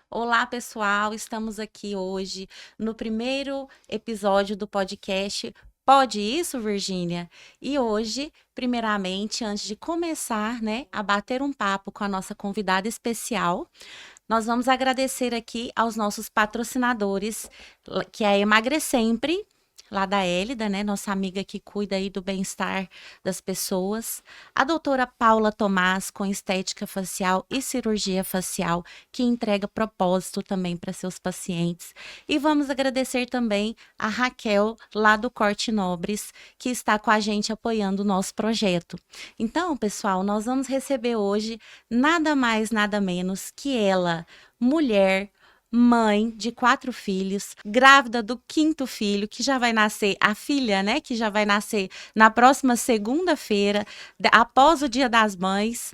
Olá, pessoal. Estamos aqui hoje no primeiro episódio do podcast. Pode isso, Virgínia? E hoje, primeiramente, antes de começar, né, a bater um papo com a nossa convidada especial, nós vamos agradecer aqui aos nossos patrocinadores, que é a Emagrecempre, lá da Hélida, né? Nossa amiga que cuida aí do bem-estar das pessoas. A doutora Paula Tomás, com estética facial e cirurgia facial, que entrega propósito também para seus pacientes. E vamos agradecer também a Raquel, lá do Corte Nobres, que está com a gente apoiando o nosso projeto. Então, pessoal, nós vamos receber hoje nada mais, nada menos que ela, mulher, mãe de 4 filhos, grávida do 5º filho, que já vai nascer, a filha, né, que já vai nascer na próxima segunda-feira, após o Dia das Mães.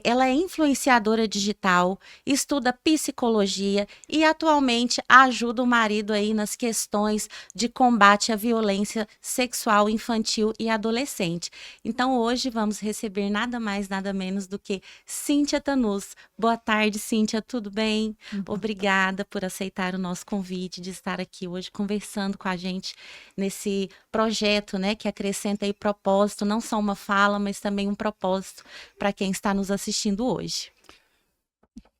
Ela é influenciadora digital, estuda psicologia e atualmente ajuda o marido aí nas questões de combate à violência sexual infantil e adolescente. Então, hoje vamos receber nada mais, nada menos do que Cíntia Tanus. Boa tarde, Cíntia, tudo bem? Obrigada por aceitar o nosso convite de estar aqui hoje conversando com a gente nesse projeto, né, que acrescenta aí propósito, não só uma fala, mas também um propósito para quem está nos assistindo hoje.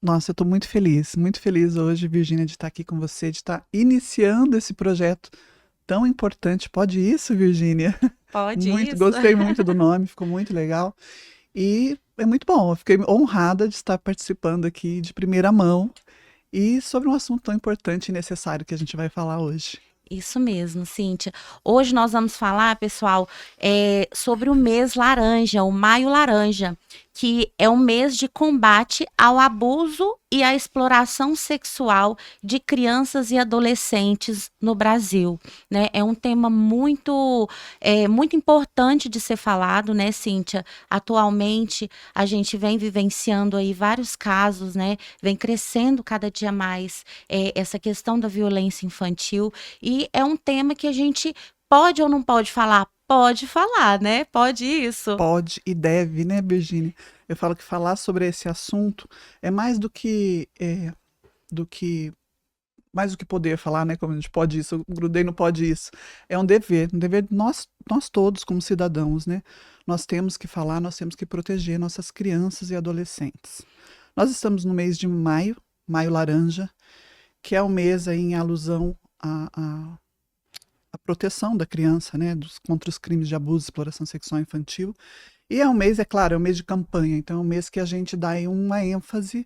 Nossa, eu estou muito feliz hoje, Virgínia, de estar aqui com você, de estar iniciando esse projeto tão importante. Pode isso, Virgínia? Pode Muito, isso? gostei muito do nome, ficou muito legal. E é muito bom, eu fiquei honrada de estar participando aqui de primeira mão e sobre um assunto tão importante e necessário que a gente vai falar hoje. Isso mesmo, Cíntia. Hoje nós vamos falar, pessoal, sobre o mês laranja, o Maio Laranja, que é um mês de combate ao abuso e à exploração sexual de crianças e adolescentes no Brasil, né? É um tema muito importante de ser falado, né, Cíntia? Atualmente, a gente vem vivenciando aí vários casos, né? Vem crescendo cada dia mais essa questão da violência infantil e é um tema que a gente pode ou não pode falar? Pode falar, né? Pode isso. Pode e deve, né, Virgínia? Eu falo que falar sobre esse assunto é do que mais do que poder falar, né? Como a gente pode isso, eu grudei no pode isso. É um dever de nós todos como cidadãos, né? Nós temos que falar, nós temos que proteger nossas crianças e adolescentes. Nós estamos no mês de maio, maio laranja, que é o mês aí em alusão à proteção da criança, né? Contra os crimes de abuso e exploração sexual infantil. E é um mês, é claro, é um mês de campanha, então é um mês que a gente dá aí uma ênfase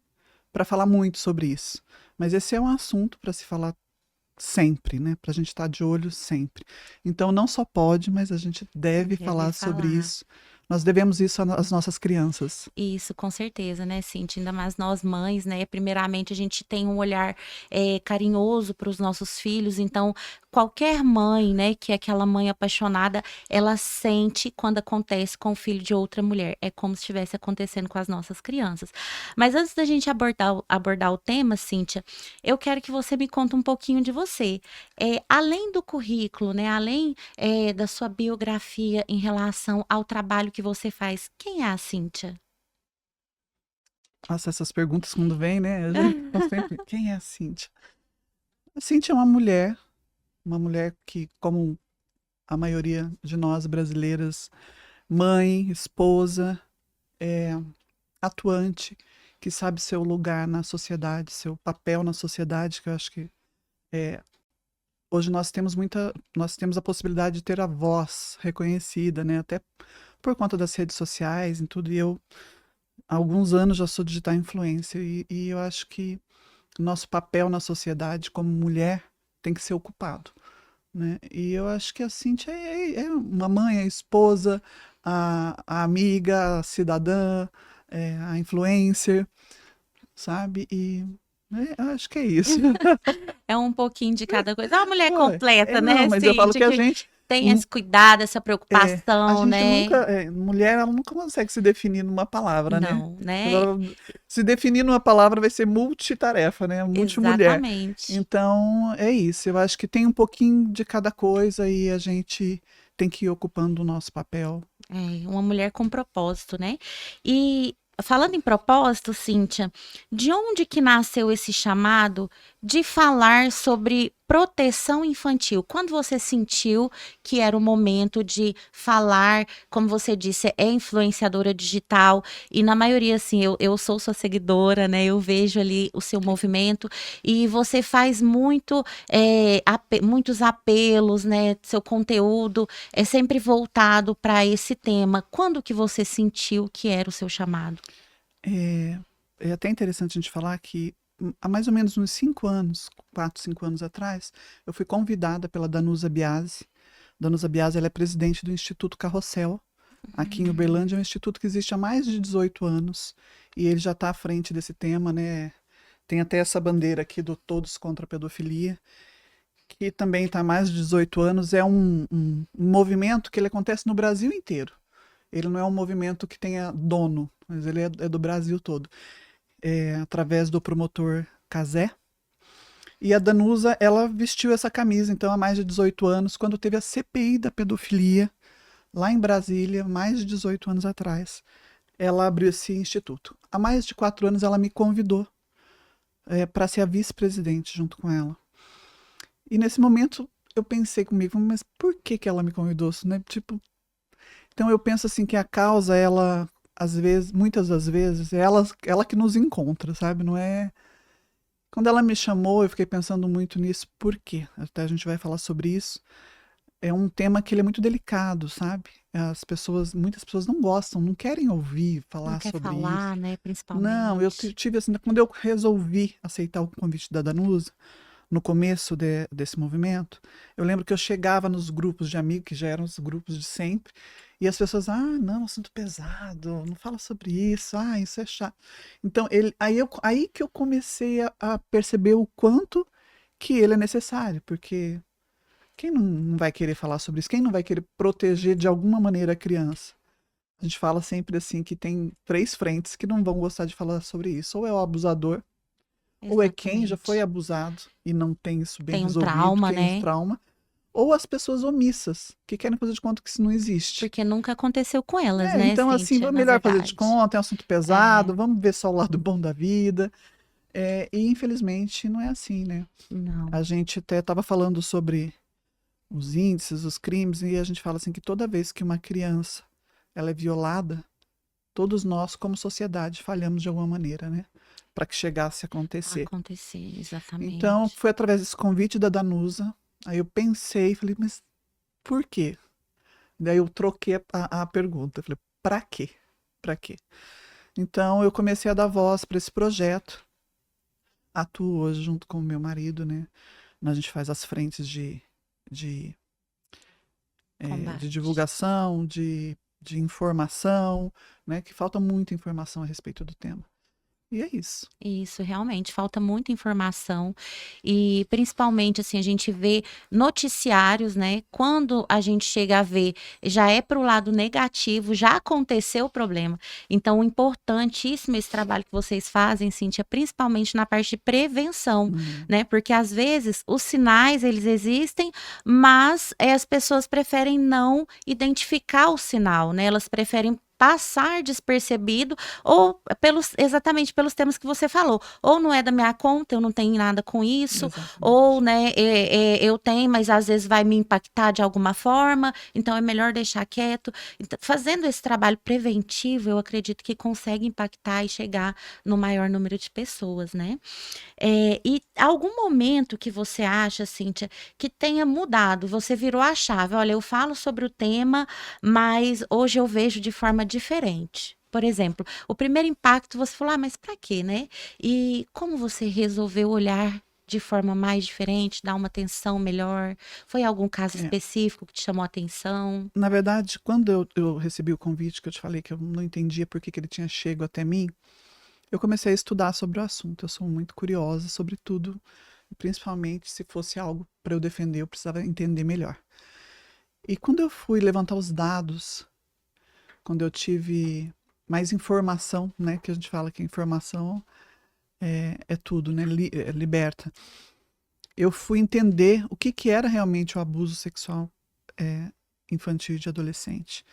para falar muito sobre isso. Mas esse é um assunto para se falar sempre, né? Para a gente estar de olho sempre. Então não só pode, mas a gente deve Deve falar sobre falar. isso. Nós devemos isso às nossas crianças. Isso, com certeza, né, Cintia? Ainda mais nós mães, né? Primeiramente, a gente tem um olhar carinhoso para os nossos filhos, então qualquer mãe, né, que é aquela mãe apaixonada, ela sente quando acontece com o filho de outra mulher. É como se estivesse acontecendo com as nossas crianças. Mas antes da gente abordar o tema, Cíntia, eu quero que você me conte um pouquinho de você. Além do currículo, né, além da sua biografia em relação ao trabalho que você faz, quem é a Cíntia? Nossa, essas perguntas quando vêm, né? A gente tá sempre. Quem é a Cíntia? A Cíntia é uma mulher que, como a maioria de nós brasileiras, mãe, esposa, é, atuante, que sabe seu lugar na sociedade, seu papel na sociedade, que eu acho que é, hoje nós temos a possibilidade de ter a voz reconhecida, né? Até por conta das redes sociais e tudo. E eu, há alguns anos, já sou digital influencer e eu acho que nosso papel na sociedade como mulher tem que ser ocupado, né? E eu acho que a Cintia é uma mãe, a esposa, a amiga, a cidadã, a influencer, sabe? E eu acho que é isso. É um pouquinho de cada coisa. É uma mulher Ué, completa, não, né, mas eu falo Cíntia? que a Que gente, tem esse cuidado, essa a preocupação, gente né? nunca, mulher, ela nunca consegue se definir numa palavra, né? Não, né? Agora, se definir numa palavra vai ser multitarefa, né? Multimulher. Exatamente. Então, é isso. Eu acho que tem um pouquinho de cada coisa e a gente tem que ir ocupando o nosso papel. Uma mulher com propósito, né? E falando em propósito, Cíntia, de onde que nasceu esse chamado de falar sobre proteção infantil? Quando você sentiu que era o momento de falar, como você disse, é influenciadora digital, e na maioria, assim, eu sou sua seguidora, né? Eu vejo ali o seu movimento, e você faz muitos apelos, né? Seu conteúdo é sempre voltado para esse tema. Quando que você sentiu que era o seu chamado? É, é até interessante a gente falar que há mais ou menos uns 5 anos, 4, 5 anos atrás, eu fui convidada pela Danusa Biasi. Danusa Biasi, ela é presidente do Instituto Carrossel. Aqui em Uberlândia é um instituto que existe há mais de 18 anos e ele já está à frente desse tema, né? Tem até essa bandeira aqui do Todos contra a Pedofilia, que também está há mais de 18 anos. É um movimento que ele acontece no Brasil inteiro. Ele não é um movimento que tenha dono, mas ele é do Brasil todo. É através do promotor Cazé. E a Danusa, ela vestiu essa camisa, então, há mais de 18 anos, quando teve a CPI da pedofilia, lá em Brasília, mais de 18 anos atrás. Ela abriu esse instituto. Há mais de 4 anos, ela me convidou para ser a vice-presidente junto com ela. E nesse momento, eu pensei comigo, mas por que que ela me convidou? Né? Tipo, então eu penso assim que a causa, ela, às vezes, muitas das vezes, é ela que nos encontra, sabe? Não é. Quando ela me chamou, eu fiquei pensando muito nisso, por quê? Até a gente vai falar sobre isso. É um tema que ele é muito delicado, sabe? Muitas pessoas não gostam, não querem ouvir Não falar quer sobre isso. falar, né, Não, eu principalmente. tive assim, quando eu resolvi aceitar o convite da Danusa, no começo desse movimento, eu lembro que eu chegava nos grupos de amigos, que já eram os grupos de sempre, e as pessoas, não, assunto pesado, não fala sobre isso, isso é chato. Então, aí que eu comecei a perceber o quanto que ele é necessário, porque quem não vai querer falar sobre isso? Quem não vai querer proteger de alguma maneira a criança? A gente fala sempre assim que tem 3 frentes que não vão gostar de falar sobre isso. Ou é o abusador, ou é quem já foi Exatamente. abusado e não tem isso bem Tem um resolvido, trauma, tem esse né? trauma, ou as pessoas omissas, que querem fazer de conta que isso não existe. Porque nunca aconteceu com elas, né, Então, assim, Cíntia, vamos na melhor fazer de verdade. conta, é um assunto É, pesado, vamos ver só o lado bom da vida. E infelizmente não é assim, né? não. A gente até estava falando sobre os índices, os crimes, e a gente fala assim que toda vez que uma criança ela é violada, todos nós, como sociedade, falhamos de alguma maneira, né? Para que chegasse a acontecer. Acontecer, Então, exatamente. foi através desse convite da Danusa, aí eu pensei, falei, mas por quê? Daí eu troquei a pergunta, falei, para quê? Para quê? Então, eu comecei a dar voz para esse projeto, atuo hoje junto com o meu marido, né? A gente faz as frentes de, de Combate. divulgação, de informação, né? Que falta muita informação a respeito do tema. E é isso. Isso, realmente, falta muita informação e principalmente assim a gente vê noticiários, né? Quando a gente chega a ver, já é para o lado negativo, já aconteceu o problema. Então, importantíssimo esse trabalho que vocês fazem, Cíntia, principalmente na parte de prevenção, Uhum. né? Porque às vezes os sinais eles existem, mas as pessoas preferem não identificar o sinal, né? Elas preferem passar despercebido ou exatamente pelos temas que você falou, ou não é da minha conta, eu não tenho nada com isso, ou, Exatamente. né, eu tenho, mas às vezes vai me impactar de alguma forma, então é melhor deixar quieto. Então, fazendo esse trabalho preventivo, eu acredito que consegue impactar e chegar no maior número de pessoas, né? E algum momento que você acha, Cíntia, que tenha mudado, você virou a chave, olha, eu falo sobre o tema, mas hoje eu vejo de forma diferente. Por exemplo, o primeiro impacto você falou, mas para quê, né? E como você resolveu olhar de forma mais diferente, dar uma atenção melhor? Foi algum caso É, específico que te chamou a atenção? na verdade, quando eu recebi o convite, que eu te falei que eu não entendia por que ele tinha chego até mim, eu comecei a estudar sobre o assunto. Eu sou muito curiosa sobre tudo, principalmente se fosse algo para eu defender, eu precisava entender melhor. E quando eu fui levantar os dados, quando eu tive mais informação, né, que a gente fala que a informação é tudo, né, liberta. Eu fui entender o que era realmente o abuso sexual é, infantil e de adolescente.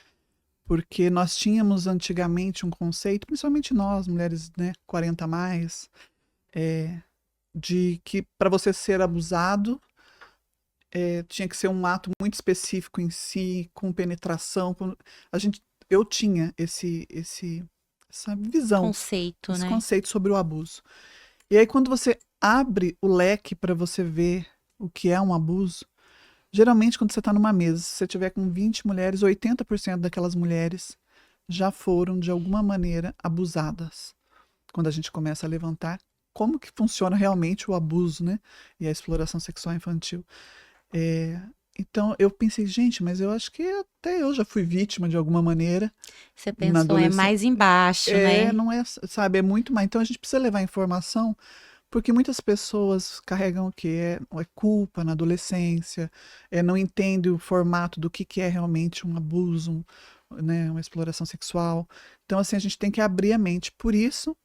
porque nós tínhamos antigamente um conceito, principalmente nós, mulheres, né, 40 a mais, de que para você ser abusado, tinha que ser um ato muito específico em si, com penetração. A gente, eu tinha essa visão, Conceito, esse né? conceito sobre o abuso. E aí, quando você abre o leque para você ver o que é um abuso, geralmente, quando você está numa mesa, se você tiver com 20 mulheres, 80% daquelas mulheres já foram, de alguma maneira, abusadas. Quando a gente começa a levantar como que funciona realmente o abuso, né? E a exploração sexual infantil. É, então, eu pensei, gente, mas eu acho que até eu já fui vítima de alguma maneira Você na pensou, é adolescência. mais embaixo, né? Não é, sabe, é muito mais. Então, a gente precisa levar informação porque muitas pessoas carregam o quê? É culpa na adolescência, não entende o formato do que é realmente um abuso, né, uma exploração sexual. Então, assim, a gente tem que abrir a mente. Por isso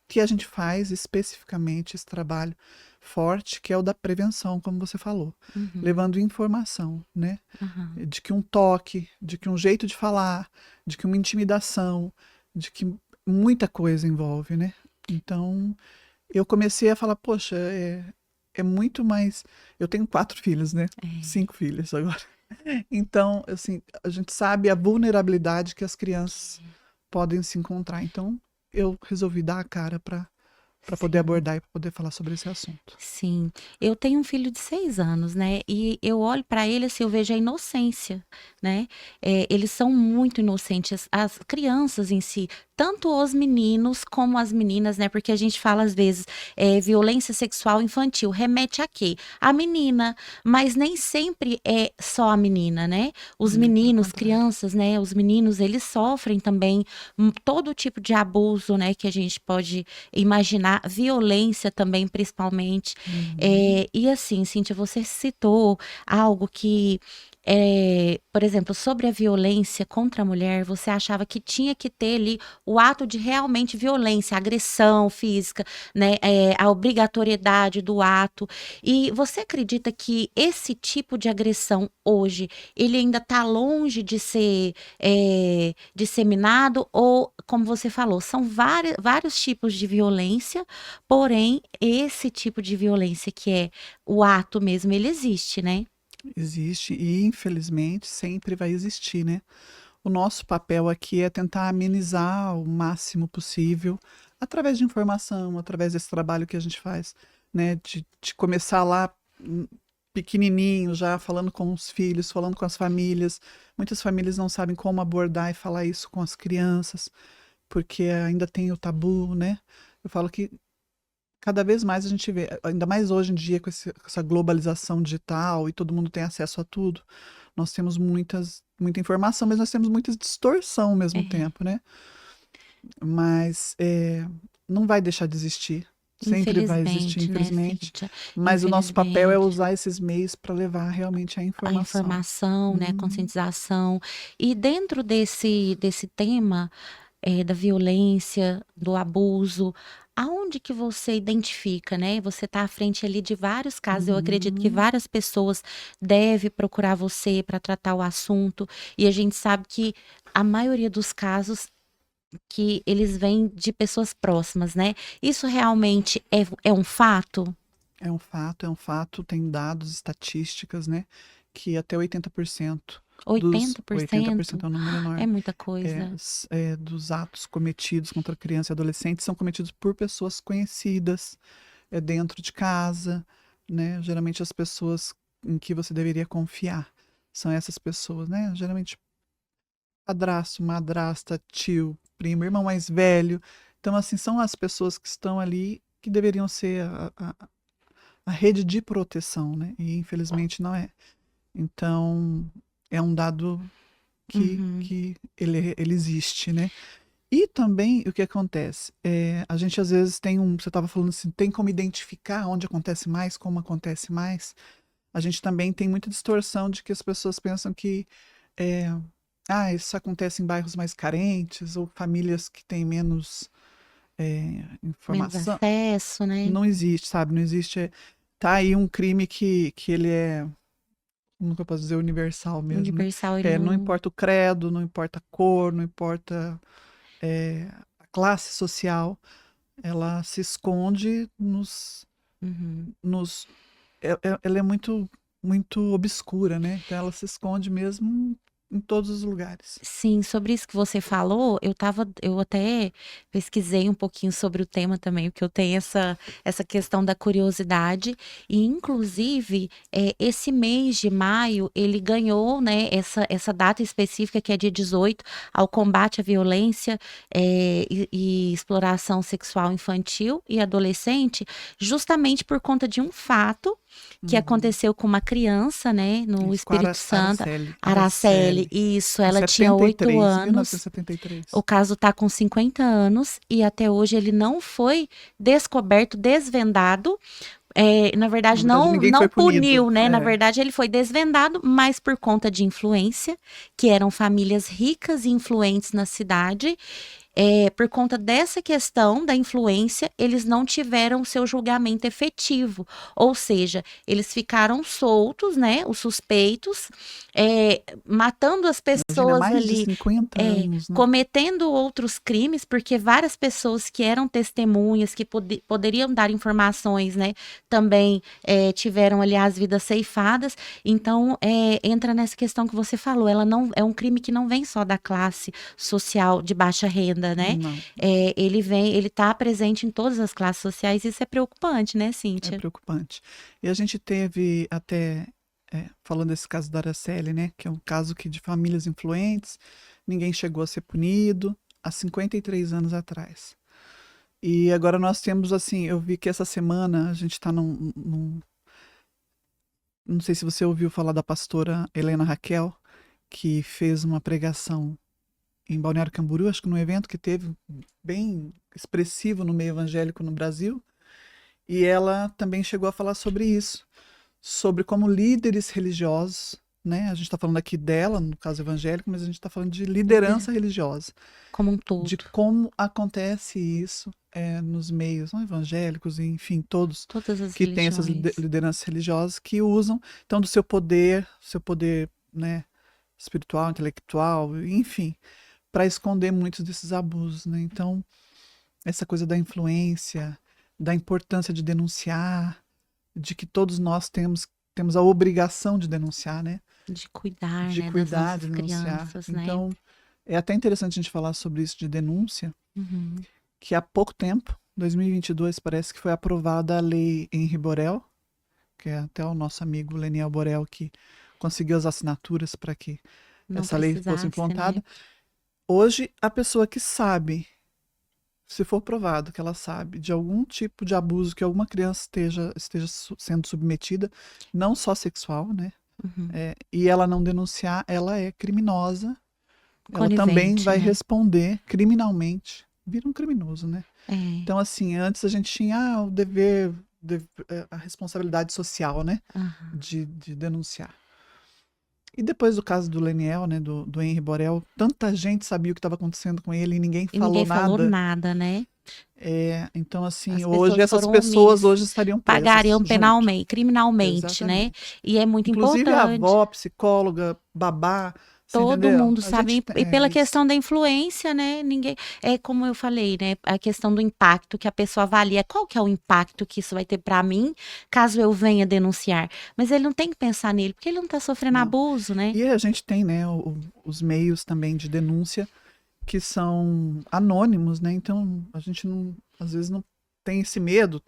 que a gente faz especificamente esse trabalho forte, que é o da prevenção, como você falou, Uhum, levando informação, né? aham. De que um toque, de que um jeito de falar, de que uma intimidação, de que muita coisa envolve, né? Então, eu comecei a falar, poxa, é muito mais. Eu tenho 4 filhos, né? É. 5 filhas agora. Então, assim, a gente sabe a vulnerabilidade que as crianças podem se encontrar. Então, eu resolvi dar a cara para poder Sim. abordar e para poder falar sobre esse assunto. Sim, eu tenho um filho de 6 anos, né? E eu olho para ele assim, eu vejo a inocência, né? Eles são muito inocentes, as crianças em si, tanto os meninos como as meninas, né? Porque a gente fala às vezes, violência sexual infantil remete a quê? A menina, mas nem sempre é só a menina, né? Os Muito pelo meninos, contrário. crianças, né? Os meninos, eles sofrem também todo tipo de abuso, né? Que a gente pode imaginar, violência também, principalmente. Uhum. E assim, Cíntia, você citou algo que, por exemplo, sobre a violência contra a mulher, você achava que tinha que ter ali o ato de realmente violência, agressão física, né? A obrigatoriedade do ato. E você acredita que esse tipo de agressão hoje, ele ainda está longe de ser disseminado? Ou, como você falou, são vários tipos de violência. Porém, esse tipo de violência que é o ato mesmo, ele existe, né? Existe e, infelizmente, sempre vai existir, né? O nosso papel aqui é tentar amenizar o máximo possível através de informação, através desse trabalho que a gente faz, né? De começar lá pequenininho, já falando com os filhos, falando com as famílias. Muitas famílias não sabem como abordar e falar isso com as crianças, porque ainda tem o tabu, né? Eu falo que cada vez mais a gente vê, ainda mais hoje em dia com com essa globalização digital e todo mundo tem acesso a tudo, nós temos muita informação, mas nós temos muita distorção ao mesmo É, tempo, né? Mas não vai deixar de existir, sempre vai existir, infelizmente, né, infelizmente. Cíntia? Mas o nosso papel é Infelizmente. usar esses meios para levar realmente a A informação. informação, né, a Uhum. conscientização. E dentro desse tema, da violência, do abuso, aonde que você identifica, né? Você está à frente ali de vários casos. Eu acredito que Uhum. várias pessoas devem procurar você para tratar o assunto. E a gente sabe que a maioria dos casos que eles vêm de pessoas próximas, né? Isso realmente é um fato? É um fato, tem dados, estatísticas, né? Que até 80% dos 80%? 80% é um número É enorme, muita coisa. dos atos cometidos contra criança e adolescente são cometidos por pessoas conhecidas, dentro de casa, né? Geralmente as pessoas em que você deveria confiar são essas pessoas, né? Geralmente padrasto, madrasta, tio, primo, irmão mais velho. Então, assim, são as pessoas que estão ali que deveriam ser a rede de proteção, né? E infelizmente não é. Então, é um dado Uhum. que ele existe, né? E também o que acontece? A gente às vezes tem você estava falando assim, tem como identificar onde acontece mais, como acontece mais. A gente também tem muita distorção de que as pessoas pensam que é, isso acontece em bairros mais carentes ou famílias que têm menos Menos informação. acesso, né? Não existe, sabe? Não existe. Tá aí um crime que ele é como que eu posso dizer, universal mesmo, né? Universal, ele Não não. importa o credo, não importa a cor, não importa a classe social, ela se esconde Uhum. nos ela é muito, muito obscura, né? Então ela se esconde mesmo em todos os lugares. Sim, sobre isso que você falou, eu até pesquisei um pouquinho sobre o tema também, porque eu tenho essa questão da curiosidade, e inclusive esse mês de maio ele ganhou, né, essa data específica que é dia 18, ao combate à violência e exploração sexual infantil e adolescente, justamente por conta de um fato que Uhum. aconteceu com uma criança, né, no Isso com a Espírito Santo. Araceli. Araceli, isso, Em ela tinha 8 73, anos. O 1973. caso está com 50 anos e até hoje ele não foi descoberto, desvendado. Na Na verdade, verdade, ninguém não foi punido. puniu, né? Na verdade, ele foi desvendado, mas por conta de influência, que eram famílias ricas e influentes na cidade. Por conta dessa questão da influência, eles não tiveram seu julgamento efetivo, ou seja, eles ficaram soltos, né, os suspeitos, matando as Imagina, pessoas mais de ali, 50 anos, né? cometendo outros crimes, porque várias pessoas que eram testemunhas, que poderiam dar informações, né, também tiveram ali as vidas ceifadas. Então, entra nessa questão que você falou, ela não é um crime que não vem só da classe social de baixa renda, né? Não, Ele está presente em todas as classes sociais, isso é preocupante, né, é Cíntia? preocupante. E a gente teve até, falando desse caso da Araceli, né? Que é um caso que de famílias influentes, ninguém chegou a ser punido há 53 anos atrás. E agora nós temos, assim, eu vi que essa semana a gente está não sei se você ouviu falar da pastora Helena Raquel, que fez uma pregação em Balneário Camboriú, acho que num evento que teve bem expressivo no meio evangélico no Brasil, e ela também chegou a falar sobre isso, sobre como líderes religiosos, né? A gente está falando aqui dela, no caso evangélico, mas a gente está falando de liderança religiosa, Como um de todo, como acontece isso nos meios não evangélicos, enfim, todos todas as que têm essas religiões. lideranças religiosas que usam então do seu poder, né, espiritual, intelectual, enfim, para esconder muitos desses abusos, né? Então, essa coisa da influência, da importância de denunciar, de que todos nós temos a obrigação de denunciar, né? De cuidar, De né, das cuidar, de nossas denunciar. crianças, né? Então, é até interessante a gente falar sobre isso de denúncia, Uhum. que há pouco tempo, 2022, parece que foi aprovada a lei Henri Borel, que é até o nosso amigo Leniel Borel que conseguiu as assinaturas para que Não essa lei fosse precisasse, né? implantada. Hoje, a pessoa que sabe, se for provado que ela sabe de algum tipo de abuso que alguma criança esteja sendo submetida, não só sexual, né? Uhum. E ela não denunciar, ela é criminosa. Ela também Conivente, vai né? responder criminalmente. Vira um criminoso, né? É. Então, assim, antes a gente tinha o dever, a responsabilidade social, né? Aham. De denunciar. E depois do caso do Leniel, né, do Henri Borel, tanta gente sabia o que estava acontecendo com ele e ninguém E ninguém falou falou nada. nada, né? Então, assim, As hoje pessoas essas foram pessoas omissas, hoje estariam presas pagariam junto. penalmente, criminalmente, né? Exatamente. E é muito Inclusive a importante. avó, psicóloga, babá, você Todo entendeu? mundo A sabe, gente e é pela isso. questão da influência, né? Ninguém, é como eu falei, né? A questão do impacto que a pessoa avalia, qual que é o impacto que isso vai ter para mim, caso eu venha denunciar. Mas ele não tem que pensar nele, porque ele não tá sofrendo Não. abuso, né? E a gente tem, né, os meios também de denúncia que são anônimos, né? Então a gente não, às vezes não tem esse medo,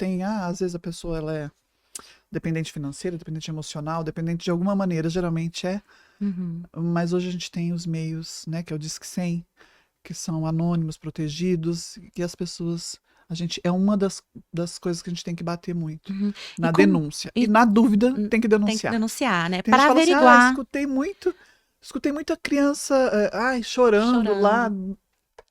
às vezes a pessoa ela é dependente financeira, dependente emocional, dependente de alguma maneira, geralmente Uhum. mas hoje a gente tem os meios, né, que é o Disque 100, que são anônimos, protegidos, e as pessoas, é uma das coisas que a gente tem que bater muito, Uhum. E na como denúncia. E e na dúvida, tem que tem que denunciar. denunciar, né? Tem gente Para que fala assim, averiguar, escutei muita criança, chorando lá, chorando.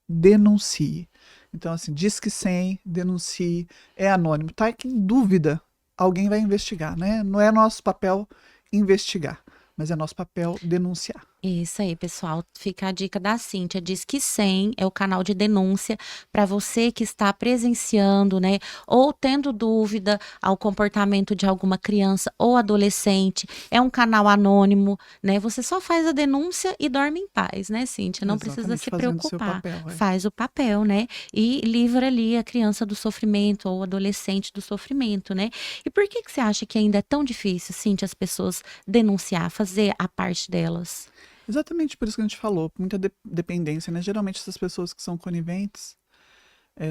denuncie. Então, assim, Disque 100, denuncie, é anônimo. Tá que em dúvida, alguém vai investigar, né? Não é nosso papel investigar, mas é nosso papel denunciar. Isso aí, pessoal. Fica a dica da Cíntia. Diz que 100 é o canal de denúncia para você que está presenciando, né, ou tendo dúvida ao comportamento de alguma criança ou adolescente. É um canal anônimo, né? Você só faz a denúncia e dorme em paz, né, Cíntia? Não precisa Exatamente, se fazendo o seu preocupar. papel. Faz o papel, né? E livra ali a criança do sofrimento ou o adolescente do sofrimento, né? E por que que você acha que ainda é tão difícil, Cíntia, as pessoas denunciar, fazer a parte delas? Exatamente por isso que a gente falou, muita dependência, né? Geralmente essas pessoas que são coniventes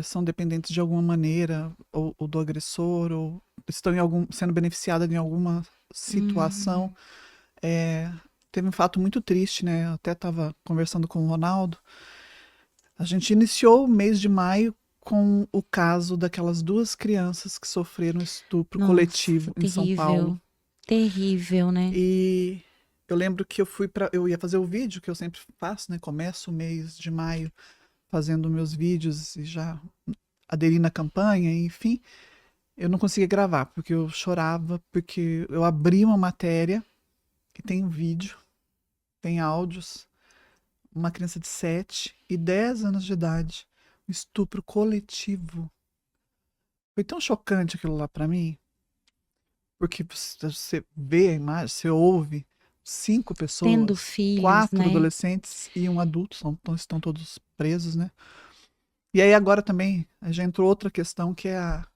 são dependentes de alguma maneira, ou do agressor, ou estão sendo beneficiadas em alguma situação. É, teve um fato muito triste, né? Eu até estava conversando com o Ronaldo. A gente iniciou o mês de maio com o caso daquelas 2 crianças que sofreram estupro Nossa, coletivo em São Paulo. terrível. Terrível, né? E eu lembro que eu ia fazer o vídeo que eu sempre faço, né? Começo o mês de maio fazendo meus vídeos e já aderi na campanha, enfim. Eu não conseguia gravar porque eu chorava, porque eu abri uma matéria que tem vídeo, tem áudios, uma criança de 7 e 10 anos de idade, um estupro coletivo. Foi tão chocante aquilo lá pra mim, porque você vê a imagem, você ouve 5 Tendo pessoas, filhos, 4 né? adolescentes e um adulto, estão todos presos, né? E aí agora também já entrou outra questão que é a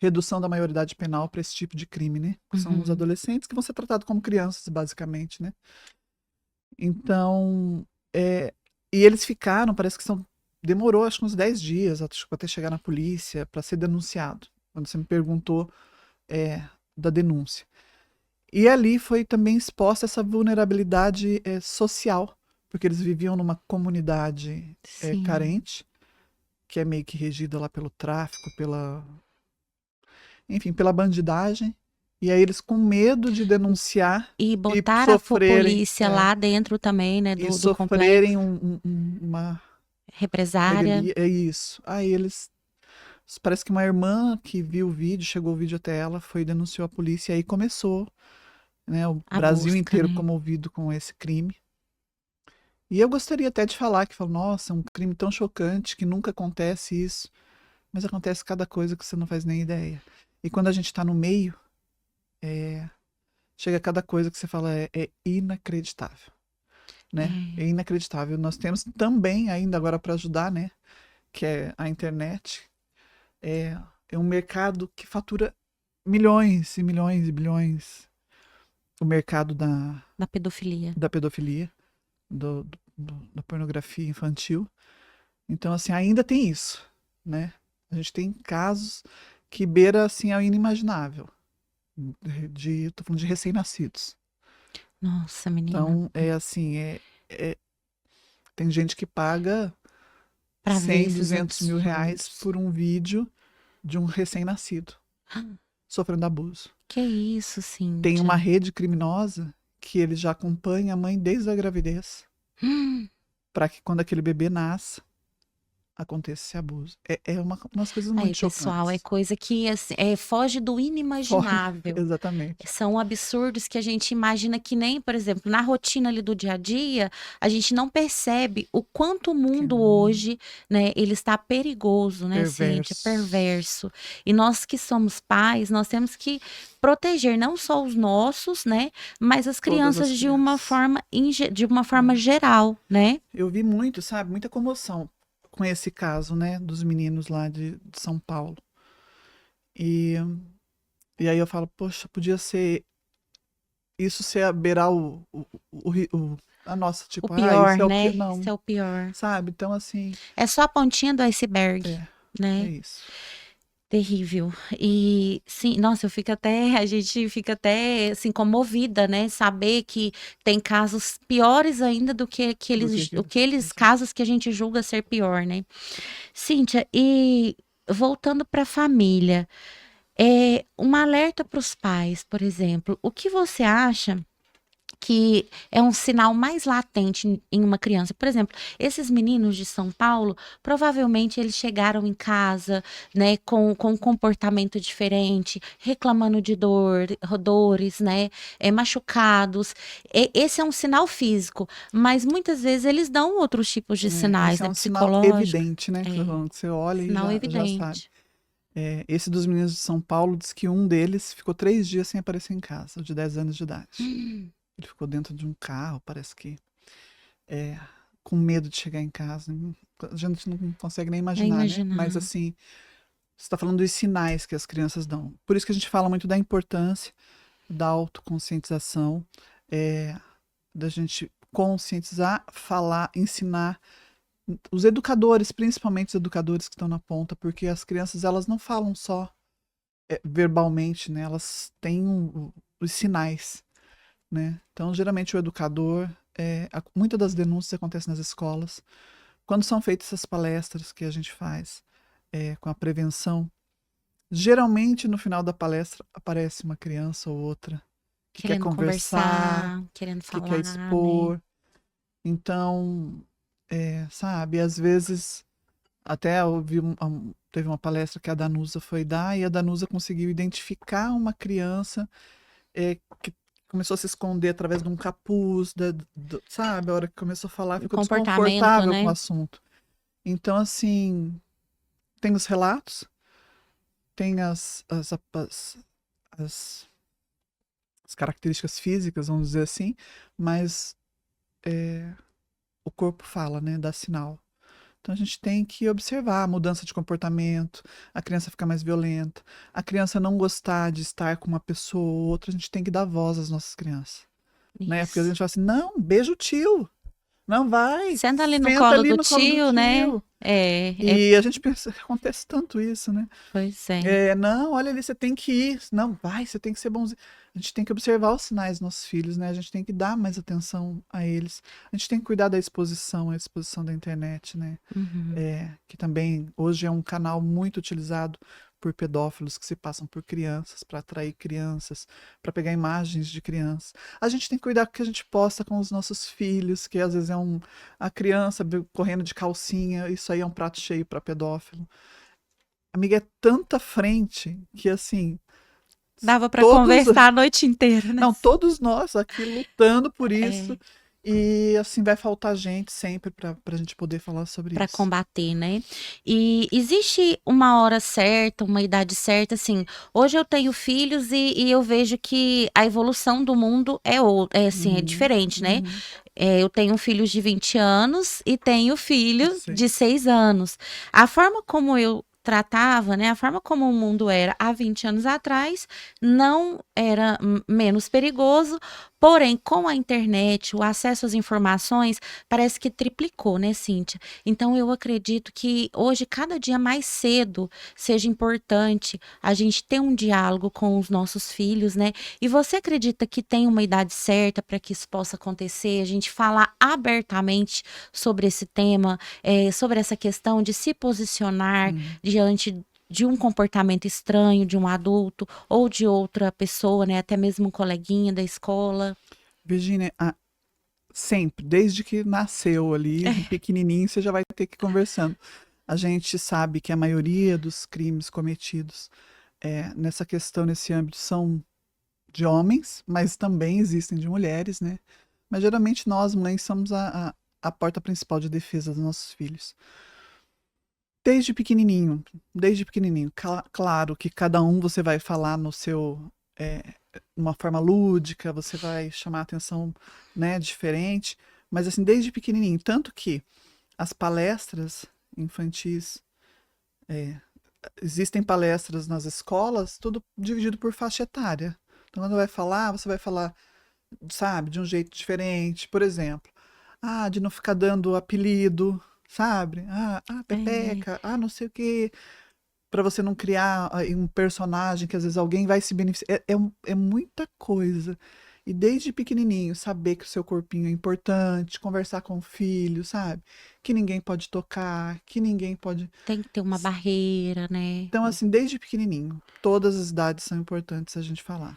redução da maioridade penal para esse tipo de crime, né? Que são os Uhum. adolescentes que vão ser tratados como crianças, basicamente, né? Então, e eles ficaram, parece que demorou acho que uns 10 dias até chegar na polícia para ser denunciado. Quando você me perguntou da denúncia. E ali foi também exposta essa vulnerabilidade social, porque eles viviam numa comunidade Sim. carente, que é meio que regida lá pelo tráfico, enfim, pela bandidagem. E aí eles com medo de denunciar E e botar a sofrerem, polícia lá dentro também, né, e do sofrerem complexo, uma represária. revelia, é isso. Aí eles, parece que uma irmã que viu o vídeo, chegou o vídeo até ela, foi e denunciou a polícia, e aí começou, né, o A Brasil busca, inteiro né? comovido com esse crime. E eu gostaria até de falar que, nossa, é um crime tão chocante que nunca acontece isso, mas acontece cada coisa que você não faz nem ideia. E quando a gente está no meio, chega cada coisa que você fala é inacreditável, né? É É, inacreditável. Nós temos também ainda agora para ajudar, né? Que é a internet. É, é um mercado que fatura milhões e milhões e bilhões. O mercado da pedofilia. da pedofilia, da pornografia infantil. Então, assim, ainda tem isso, né? A gente tem casos que beira, assim, ao inimaginável. Tô falando de recém-nascidos. Nossa, menina, Então, é- tem gente que paga para ver 100, esses 200 mil reais absurdos. por um vídeo de um recém-nascido sofrendo abuso. Que isso, Tem uma Cíntia? rede criminosa que ele já acompanha a mãe desde a gravidez, Hum. para que quando aquele bebê nasça, aconteça esse abuso. É umas coisas Aí, muito pessoal, é chocantes. coisa que assim, foge do Foge, inimaginável. exatamente. São absurdos que a gente imagina que nem, por exemplo, na rotina ali do dia a dia, a gente não percebe o quanto o Que é mundo hoje, né, ele está perigoso, né, Cíntia, perverso. perverso. E nós que somos pais, nós temos que proteger não só os nossos, né, mas as Todas crianças as de uma crianças. forma, de uma forma É. geral, né? Eu vi muito, sabe, muita comoção com esse caso, né, dos meninos lá de São Paulo. E, e aí eu falo, poxa, podia ser isso ser a beirar a nossa, O tipo, pior, isso é o pior. né? Isso Não, é o pior. sabe? Então, assim, É só a pontinha do iceberg, é, é né? isso. Terrível. E sim, nossa, a gente fica até assim comovida, né? Saber que tem casos piores ainda do que Do que aqueles exato. casos que a gente julga ser pior, né? Cíntia, e voltando para a família, um alerta para os pais, por exemplo, o que você acha que é um sinal mais latente em uma criança. Por exemplo, esses meninos de São Paulo, provavelmente eles chegaram em casa, né, com um comportamento diferente, reclamando de dores, né, machucados. Esse é um sinal físico, mas muitas vezes eles dão outros tipos de sinais, Esse é né, um sinal psicológicos. evidente, né? Que É, você olha e sinal já sabe. evidente. Esse dos meninos de São Paulo diz que um deles ficou 3 dias sem aparecer em casa, o de 10 anos de idade. Ele ficou dentro de um carro, parece que é, com medo de chegar em casa. A gente não consegue nem É imaginar, né? Mas imaginar. assim, você está falando dos sinais que as crianças dão. Por isso que a gente fala muito da importância da autoconscientização, é, da gente conscientizar, falar, ensinar. Os educadores, principalmente os educadores que estão na ponta, porque as crianças elas não falam só verbalmente, né? Elas têm os sinais, né? Então, geralmente o educador, muitas das denúncias acontecem nas escolas. Quando são feitas essas palestras que a gente faz com a prevenção, geralmente no final da palestra aparece uma criança ou outra que quer Querendo conversar, conversar, querendo que quer falar, né? expor. Então, sabe, às vezes até eu vi teve uma palestra que a Danusa foi dar e a Danusa conseguiu identificar uma criança que começou a se esconder através de um capuz, sabe? A hora que começou a falar, O ficou comportamento, desconfortável com o né? assunto. Então, assim, tem os relatos, tem as, as características físicas, vamos dizer assim, mas o corpo fala, né? Dá sinal. Então a gente tem que observar a mudança de comportamento, a criança ficar mais violenta, a criança não gostar de estar com uma pessoa ou outra, a gente tem que dar voz às nossas crianças, né? Porque a Isso. gente fala assim, não, beija o tio, não vai, Senta ali no senta colo ali do no colo do tio, né? tio. É, E a gente pensa, acontece tanto isso, né? pois é. Não, olha ali, você tem que ir. Não, vai, você tem que ser bonzinho. A gente tem que observar os sinais dos nossos filhos, né? A gente tem que dar mais atenção a eles. A gente tem que cuidar da exposição, a exposição da internet, né? Uhum. Que também hoje é um canal muito utilizado por pedófilos que se passam por crianças, para atrair crianças, para pegar imagens de crianças. A gente tem que cuidar com o que a gente posta com os nossos filhos, que às vezes a criança correndo de calcinha, isso aí é um prato cheio para pedófilo. Amiga, é tanta frente que assim, Dava para todos, conversar a noite inteira, né? não, todos nós aqui lutando por isso, É, e assim vai faltar gente sempre para a gente poder falar sobre para isso. combater, né? E existe uma hora certa, uma idade certa, assim. Hoje eu tenho filhos e eu vejo que a evolução do mundo assim, é Uhum, diferente, né? uhum, Eu tenho filhos de 20 anos e tenho filho sim. de 6 anos. A forma como eu tratava, né, a forma como o mundo era há 20 anos atrás, não era menos perigoso, porém, com a internet, o acesso às informações, parece que triplicou, né, Cíntia? Então, eu acredito que hoje, cada dia mais cedo, seja importante a gente ter um diálogo com os nossos filhos, né? E você acredita que tem uma idade certa para que isso possa acontecer? A gente falar abertamente sobre esse tema, sobre essa questão de se posicionar Hum. diante de um comportamento estranho de um adulto ou de outra pessoa, né? Até mesmo um coleguinha da escola. Virginia, sempre, desde que nasceu ali, pequenininho, você já vai ter que ir conversando. A gente sabe que a maioria dos crimes cometidos nessa questão, nesse âmbito, são de homens, mas também existem de mulheres, né? Mas geralmente nós, mães, somos a porta principal de defesa dos nossos filhos. Desde pequenininho. Claro que cada um você vai falar no seu, é, uma forma lúdica, você vai chamar a atenção, né, diferente, mas assim, desde pequenininho. Tanto que as palestras infantis, é, existem palestras nas escolas, tudo dividido por faixa etária. Então, quando vai falar, você vai falar, sabe, de um jeito diferente. Por exemplo, de não ficar dando apelido, sabe? É, Pepeca, não sei o quê. Para você não criar um personagem que às vezes alguém vai se beneficiar. É muita coisa. E desde pequenininho, saber que o seu corpinho é importante, conversar com o filho, sabe? Que ninguém pode tocar, que ninguém pode. tem que ter uma barreira, né? Então, assim, desde pequenininho, todas as idades são importantes a gente falar.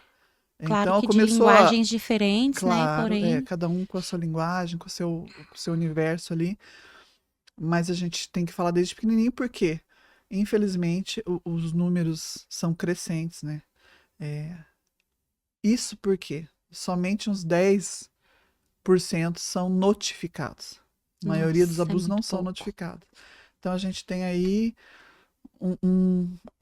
Claro Então que de começou a, linguagens diferentes, né? claro, Porém, cada um com a sua linguagem, com o seu universo ali, mas a gente tem que falar desde pequenininho porque, infelizmente, os números são crescentes, né? É, isso porque somente uns 10% são notificados. A maioria dos nossa, é abusos não muito são pouco. notificados. Então a gente tem aí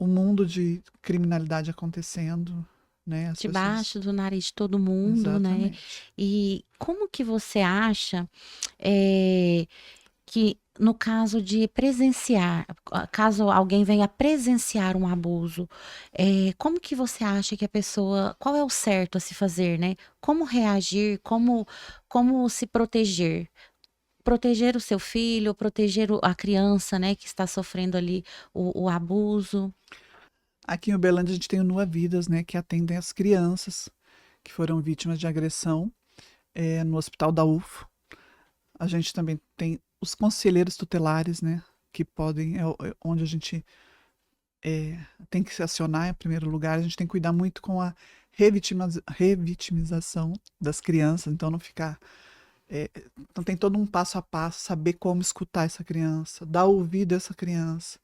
um mundo de criminalidade acontecendo, né? As pessoas. Debaixo do nariz de todo mundo, né? Exatamente. E como que você acha eh, que no caso de presenciar, caso alguém venha presenciar um abuso, como que você acha que a pessoa, qual é o certo a se fazer, né? Como reagir, como se proteger? Proteger o seu filho, proteger a criança, né, que está sofrendo ali o abuso. Aqui em Uberlândia a gente tem o Nua Vidas, né? Que atendem as crianças que foram vítimas de agressão no Hospital da UFO. A gente também tem os conselheiros tutelares, né? Que podem, onde a gente tem que se acionar em primeiro lugar. A gente tem que cuidar muito com a revitimização das crianças, então não ficar. Então tem todo um passo a passo, saber como escutar essa criança, dar ouvido a essa criança,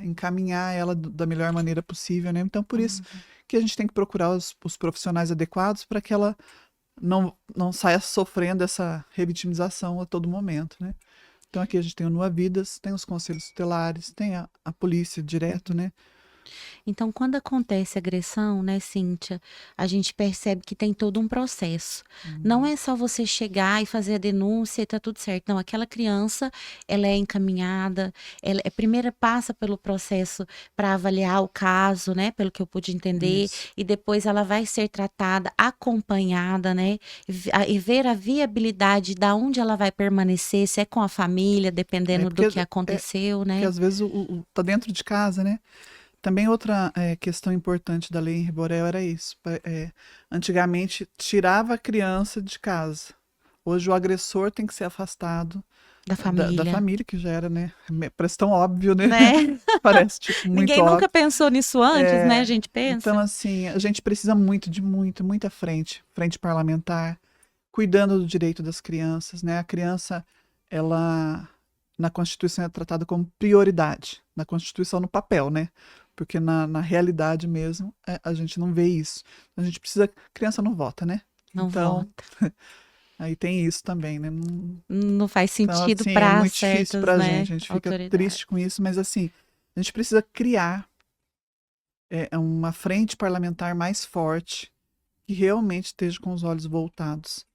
encaminhar ela da melhor maneira possível, né? Então por isso que a gente tem que procurar os profissionais adequados para que ela não saia sofrendo essa revitimização a todo momento, né? Então aqui a gente tem o Nua Vidas, tem os conselhos tutelares, tem a polícia direto, né? Então, quando acontece agressão, né, Cíntia, a gente percebe que tem todo um processo. Não é só você chegar e fazer a denúncia e tá tudo certo. Não, aquela criança, ela é encaminhada, ela primeiro passa pelo processo para avaliar o caso, né, pelo que eu pude entender, Isso. e depois ela vai ser tratada, acompanhada, né, e ver a viabilidade da onde ela vai permanecer, se é com a família, É dependendo do porque, que aconteceu, porque né? às vezes tá dentro de casa, né? Também outra questão importante da lei Henri Borel era isso. Antigamente tirava a criança de casa. Hoje o agressor tem que ser afastado Da da família. família, que já era, né? Parece tão óbvio, né? Né? Parece, tipo, muito Ninguém nunca óbvio. pensou nisso antes, né? A gente Então, pensa. assim, a gente precisa muito de muita frente parlamentar, cuidando do direito das crianças, né? A criança, ela, na Constituição é tratada como prioridade. Na Constituição, no papel, né? Porque na realidade mesmo, a gente não vê isso. A gente precisa. Criança não vota, né? Não Então, vota. aí tem isso também, né? Não faz Então, sentido assim, é para muito difícil certas, pra né, gente. A gente fica autoridades. triste com isso, mas assim, a gente precisa criar uma frente parlamentar mais forte que realmente esteja com os olhos voltados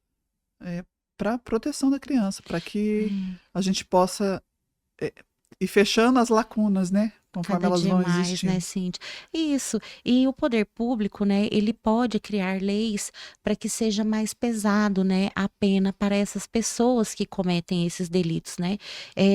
para a proteção da criança, para que a gente possa é, ir fechando as lacunas, né? Conforme Cada elas dia vão mais, né, existindo. Cíntia? Isso. E o poder público, né, ele pode criar leis para que seja mais pesado, né, a pena para essas pessoas que cometem esses delitos, né?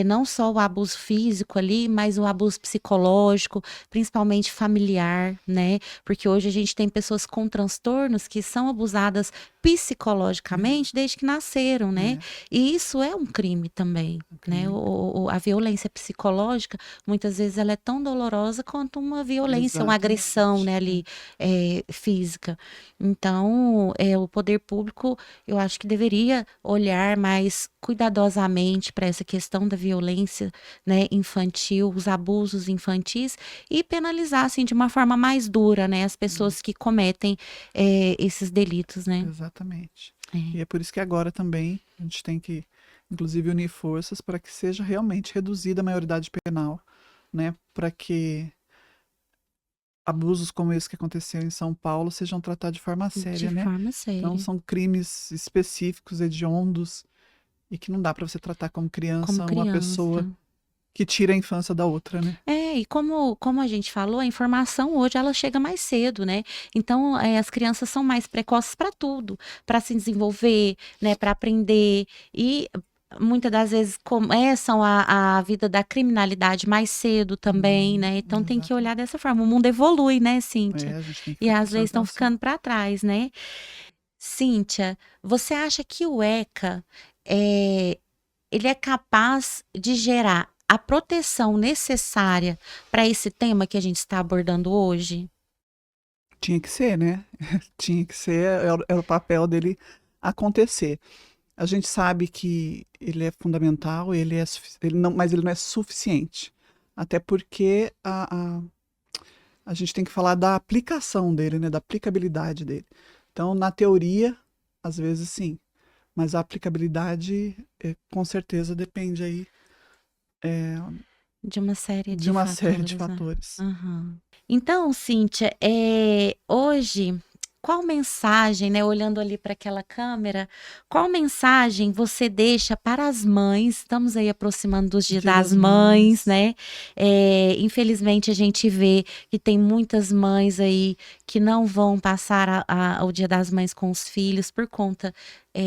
Não só o abuso físico ali, mas o abuso psicológico, principalmente familiar, né? Porque hoje a gente tem pessoas com transtornos que são abusadas psicologicamente desde que nasceram, né? É, E isso é um crime também, um né? crime. A violência psicológica muitas vezes ela é tão dolorosa quanto uma violência, uma agressão, Exatamente. né, ali, física. Então, o poder público, eu acho que deveria olhar mais cuidadosamente para essa questão da violência, né, infantil, os abusos infantis e penalizar, assim, de uma forma mais dura, né, as pessoas que cometem, esses delitos, né. Exatamente. É. E é por isso que agora também a gente tem que, inclusive, unir forças para que seja realmente reduzida a maioridade penal, né? Para que abusos como esse que aconteceu em São Paulo sejam tratados de forma De séria, né? forma Então séria, são crimes específicos, hediondos, e que não dá para você tratar como como criança uma pessoa criança. que tira a infância da outra, né? E como a gente falou, a informação hoje ela chega mais cedo, né? Então, as crianças são mais precoces para tudo, para se desenvolver, né, para aprender e muitas das vezes começam a vida da criminalidade mais cedo também, né? Então tem que olhar Exatamente. dessa forma. O mundo evolui, né, Cíntia? A gente tem que E ficar as prestando leis estão atenção. ficando para trás, né? Cíntia, você acha que o ECA é, ele é capaz de gerar a proteção necessária para esse tema que a gente está abordando hoje? Tinha que ser, né? Tinha que ser, era o papel dele acontecer. A gente sabe que ele é fundamental, ele não, mas ele não é suficiente. Até porque a gente tem que falar da aplicação dele, né? Da aplicabilidade dele. Então, na teoria, às vezes sim, mas a aplicabilidade com certeza depende aí De uma série de de uma série de fatores, né? fatores. Uhum. Então, Cíntia, hoje, qual mensagem, né, olhando ali para aquela câmera, qual mensagem você deixa para as mães? Estamos aí aproximando dos Dias Dia das das Mães, Mães. né? Infelizmente, a gente vê que tem muitas mães aí que não vão passar o Dia das Mães com os filhos por conta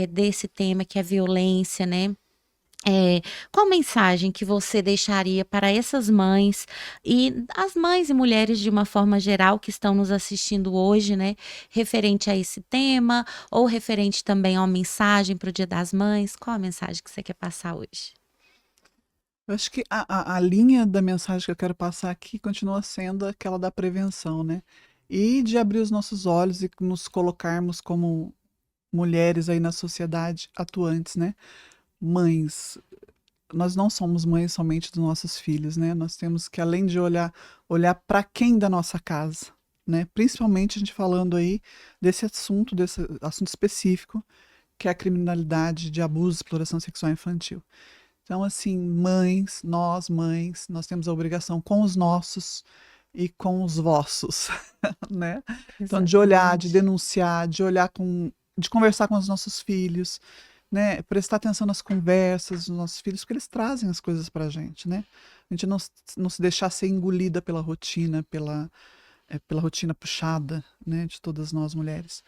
desse tema que é a violência, né? Qual mensagem que você deixaria para essas mães e as mães e mulheres de uma forma geral que estão nos assistindo hoje, né, referente a esse tema ou referente também a uma mensagem para o Dia das Mães? Qual a mensagem que você quer passar hoje? Eu acho que a linha da mensagem que eu quero passar aqui continua sendo aquela da prevenção, né? E de abrir os nossos olhos e nos colocarmos como mulheres aí na sociedade atuantes, né? Mães. Nós não somos mães somente dos nossos filhos, né? Nós temos que, além de olhar para quem da nossa casa, né? Principalmente a gente falando aí desse assunto específico, que é a criminalidade de abuso e exploração sexual infantil. Então, assim, mães, nós temos a obrigação com os nossos e com os vossos, né? Então, de olhar, de Exatamente. denunciar, de conversar com os nossos filhos, né? Prestar atenção nas conversas dos nossos filhos, porque eles trazem as coisas pra gente, né? A gente não se deixar ser engolida pela rotina, pela rotina puxada, né? De todas nós mulheres.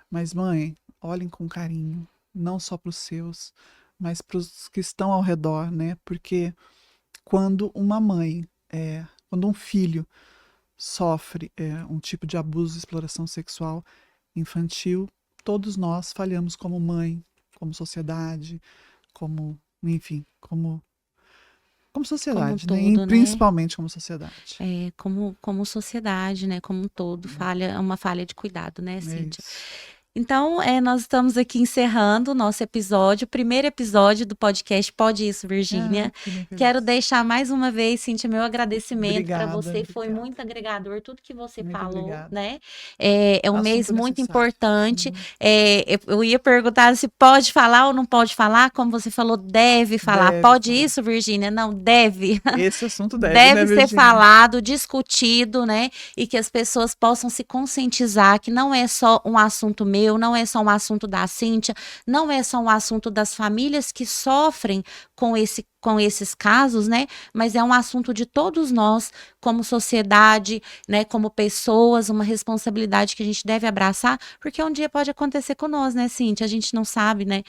Mas, mãe, olhem com carinho, não só para os seus, mas para os que estão ao redor, né? Porque quando uma mãe, quando um filho sofre um tipo de abuso e exploração sexual infantil, todos nós falhamos como mãe, como sociedade, enfim, como Como um sociedade, né? E todo, né? principalmente como sociedade. Como sociedade, né? Como um todo, é uma falha de cuidado, né, É Cíntia? isso. Então, nós estamos aqui encerrando o nosso episódio, o primeiro episódio do podcast Pode Isso, Ah, Virgínia. fiquei bem Quero feliz. deixar mais uma vez, Cíntia, meu agradecimento para Obrigada, você. Foi obrigada. muito agregador tudo que você Muito falou, obrigada. né? É um mês Assunto muito necessário. importante. Eu ia perguntar se pode falar ou não pode falar. Como você falou, deve falar. Deve Pode falar. isso, Virgínia? Não, deve. Esse assunto deve, né, Deve ser Virgínia? falado, discutido, né? E que as pessoas possam se conscientizar que não é só um assunto meu, não é só um assunto da Cíntia, não é só um assunto das famílias que sofrem com esses casos, né? Mas é um assunto de todos nós, como sociedade, né? Como pessoas, uma responsabilidade que a gente deve abraçar, porque um dia pode acontecer com nós, né, Cíntia? A gente não sabe, né?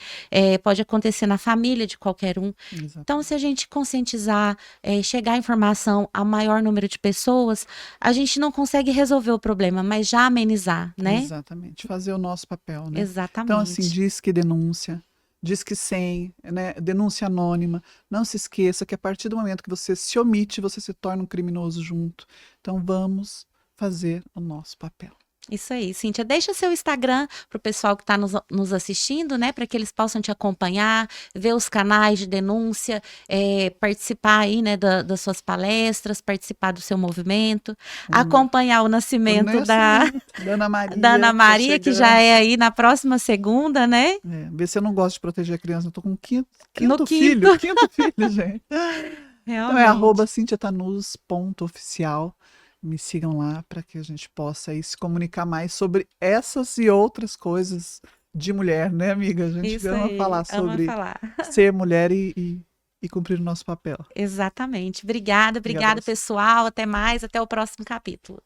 Pode acontecer na família de qualquer um. Então, se a Exatamente. gente conscientizar, chegar a informação a maior número de pessoas, a gente não consegue resolver o problema, mas já amenizar, né? Exatamente. Fazer o nosso papel, né? Então, assim, Exatamente. diz que denúncia, diz que sem, né? Denúncia anônima. Não se esqueça que a partir do momento que você se omite, você se torna um criminoso junto. Então, vamos fazer o nosso papel. Isso aí, Cíntia. Deixa seu Instagram para o pessoal que está nos assistindo, né? Para que eles possam te acompanhar, ver os canais de denúncia, participar aí, né, das suas palestras, participar do seu movimento, acompanhar o O nascimento nascimento da Ana da Ana Maria, que tá Maria, que já chegando. é aí na próxima segunda, né? Vê se eu não gosto de proteger a criança. Eu tô com No quinto filho. quinto, Quinto filho, gente. Então é realmente. @cintiatanus.oficial. Me sigam lá para que a gente possa aí se comunicar mais sobre essas e outras coisas de mulher, né, amiga? A gente Isso ama aí, falar ama sobre falar. ser mulher e cumprir o nosso papel. Exatamente. Obrigada, Obrigada a obrigada, você. pessoal. Até mais, até o próximo capítulo.